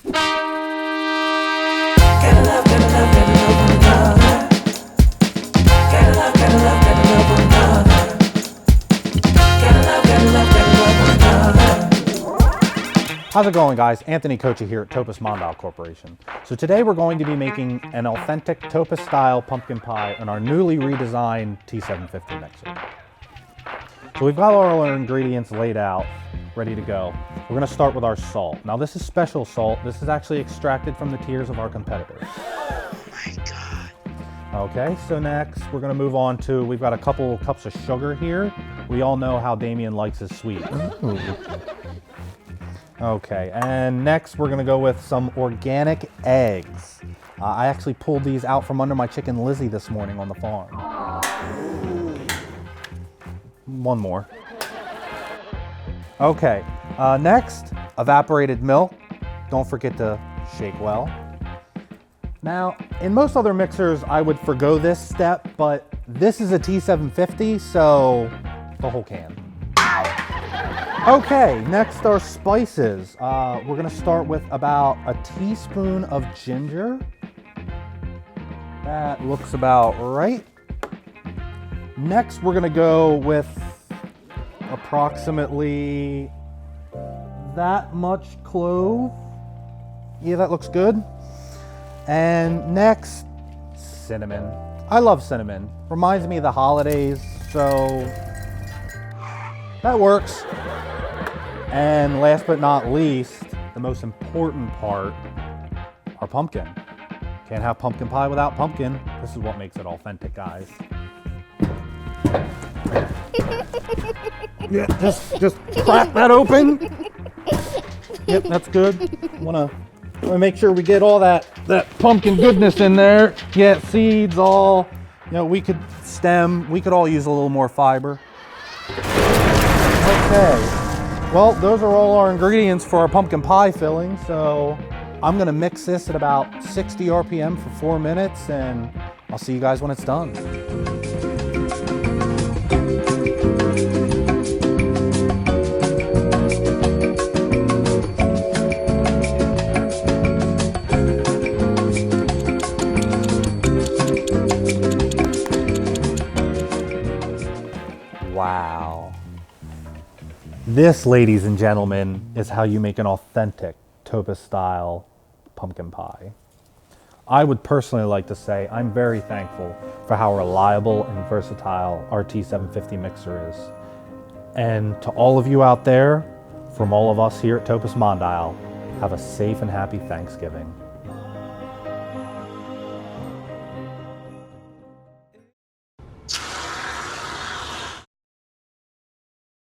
How's it going, guys? Anthony Coccie here at Topos Mondial Corporation. So today we're going to be making an authentic Topos style pumpkin pie on our newly redesigned T750 mixer. So we've got all our ingredients laid out, ready to go. We're gonna start with our salt. Now this is special salt. This is actually extracted from the tears of our competitors. Oh my God. Okay, so next we're gonna move on to, we've got a couple cups of sugar here. We all know how Damien likes his sweet. Ooh. Okay, and next we're gonna go with some organic eggs. I actually pulled these out from under my chicken Lizzie this morning on the farm. One more. Okay, next, evaporated milk. Don't forget to shake well. Now, in most other mixers, I would forgo this step, but this is a T750, so the whole can. Okay, next are spices. We're gonna start with about a teaspoon of ginger. That looks about right. Next, we're gonna go with approximately that much clove. Yeah, that looks good. And next, cinnamon. I love cinnamon. Reminds me of the holidays, so that works. And last but not least, the most important part, our pumpkin. Can't have pumpkin pie without pumpkin. This is what makes it authentic, guys. Yeah, just crack that open. Yep, that's good. Wanna make sure we get all that pumpkin goodness in there. Yeah, seeds, all, we could stem. We could all use a little more fiber. Okay. Well, those are all our ingredients for our pumpkin pie filling. So I'm gonna mix this at about 60 RPM for 4 minutes, and I'll see you guys when it's done. Wow. This, ladies and gentlemen, is how you make an authentic Topos style pumpkin pie. I would personally like to say I'm very thankful for how reliable and versatile our T750 mixer is. And to all of you out there, from all of us here at Topos Mondial, have a safe and happy Thanksgiving.